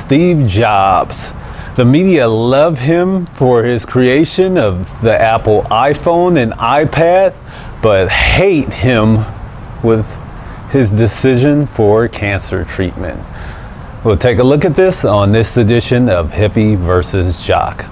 Steve Jobs. The media love him for his creation of the Apple iPhone and iPad, but hate him with his decision for cancer treatment. We'll take a look at this on this edition of Hippie versus Jock.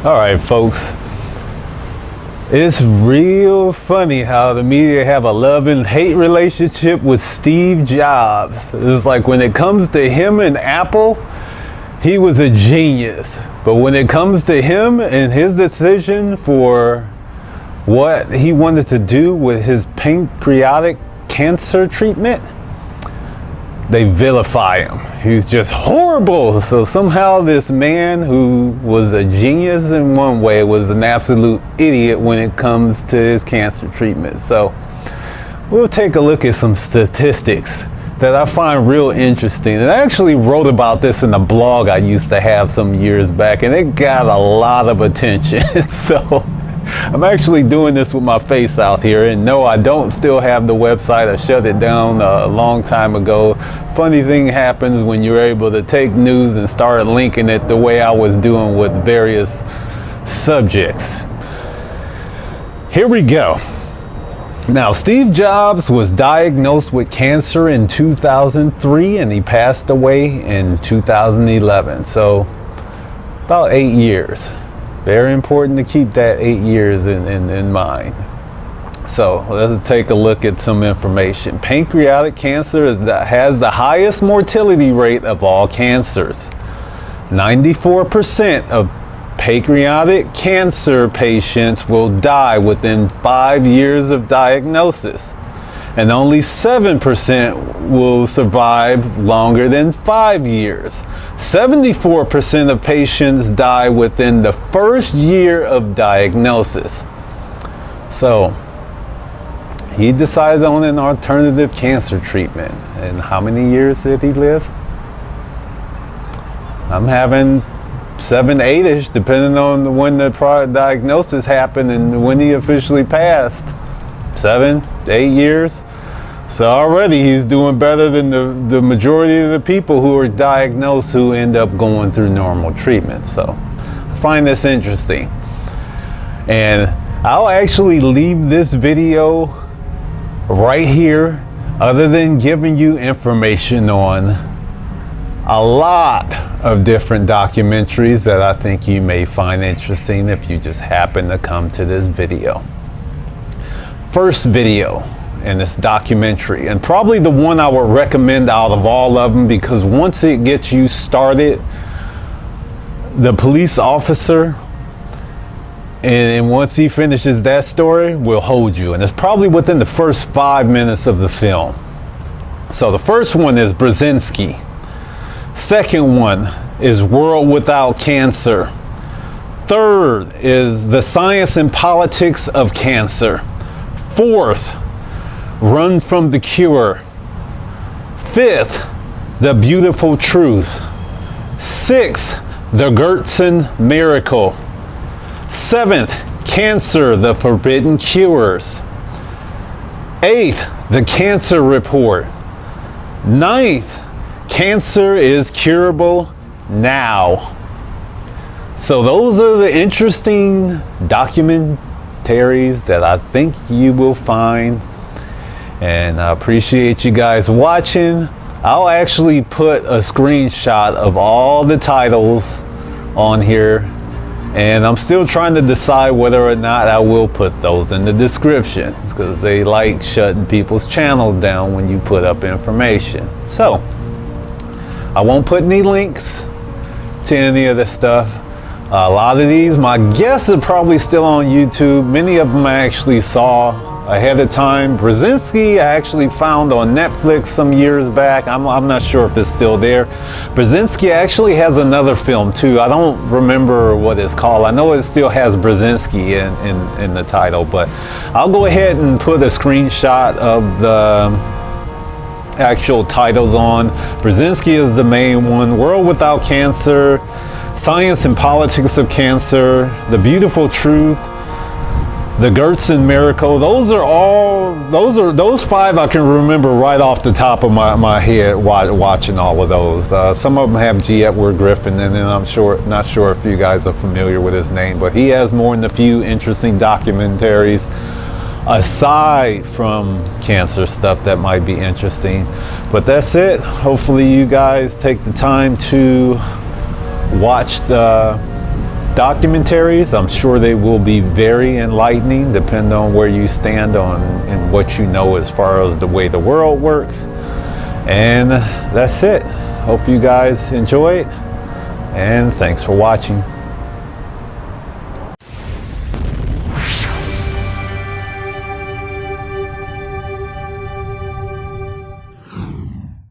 All right, folks, it's real funny how the media have a love and hate relationship with Steve Jobs. It's like when it comes to him and Apple, he was a genius. But when it comes to him and his decision for what he wanted to do with his pancreatic cancer treatment, they vilify him. He's just horrible. So somehow this man who was a genius in one way was an absolute idiot when it comes to his cancer treatment. So we'll take a look at some statistics that I find real interesting. And I actually wrote about this in a blog I used to have some years back, and it got a lot of attention. So I'm actually doing this with my face out here, and no, I don't still have the website. I shut it down a long time ago. Funny thing happens when you're able to take news and start linking it the way I was doing with various subjects. Here we go. Now, Steve Jobs was diagnosed with cancer in 2003, and he passed away in 2011. So about 8 years. Very important to keep that 8 years in mind. So let's take a look at some information. Pancreatic cancer has the highest mortality rate of all cancers. 94% of pancreatic cancer patients will die within 5 years of diagnosis, and only 7% will survive longer than 5 years. 74% of patients die within the first year of diagnosis. So he decided on an alternative cancer treatment. And how many years did he live? I'm having 7, 8-ish, depending on when the diagnosis happened and when he officially passed. 7, 8 years. So already he's doing better than the majority of the people who are diagnosed who end up going through normal treatment. So I find this interesting. And I'll actually leave this video right here, other than giving you information on a lot of different documentaries that I think you may find interesting if you just happen to come to this video. First video in this documentary, and probably the one I would recommend out of all of them, because once it gets you started, the police officer, and once he finishes that story, will hold you, and it's probably within the first 5 minutes of the film. So the first one is Brzezinski. Second one is World Without Cancer. Third is The Science and Politics of Cancer. Fourth, Run from the Cure. Fifth, The Beautiful Truth. Sixth, The Gertsen Miracle. Seventh, Cancer, The Forbidden Cures. Eighth, The Cancer Report. Ninth, Cancer is Curable Now. So those are the interesting documentaries that I think you will find. And I appreciate you guys watching. I'll actually put a screenshot of all the titles on here, and I'm still trying to decide whether or not I will put those in the description, because they like shutting people's channels down when you put up information. So I won't put any links to any of this stuff. A lot of these, my guess, are probably still on YouTube. Many of them I actually saw ahead of time. Brzezinski I actually found on Netflix some years back. I'm not sure if it's still there. Brzezinski actually has another film too. I don't remember what it's called. I know it still has Brzezinski in the title, but I'll go ahead and put a screenshot of the actual titles on. Brzezinski is the main one. World Without Cancer, Science and Politics of Cancer, The Beautiful Truth, The Gertsen Miracle. Those five I can remember right off the top of my head watching all of those. Some of them have G. Edward Griffin in it. I'm not sure if you guys are familiar with his name, but he has more than a few interesting documentaries aside from cancer stuff that might be interesting. But that's it. Hopefully you guys take the time to watch the documentaries. I'm sure they will be very enlightening, depending on where you stand on and what you know as far as the way the world works. And that's it. Hope you guys enjoy it, and thanks for watching.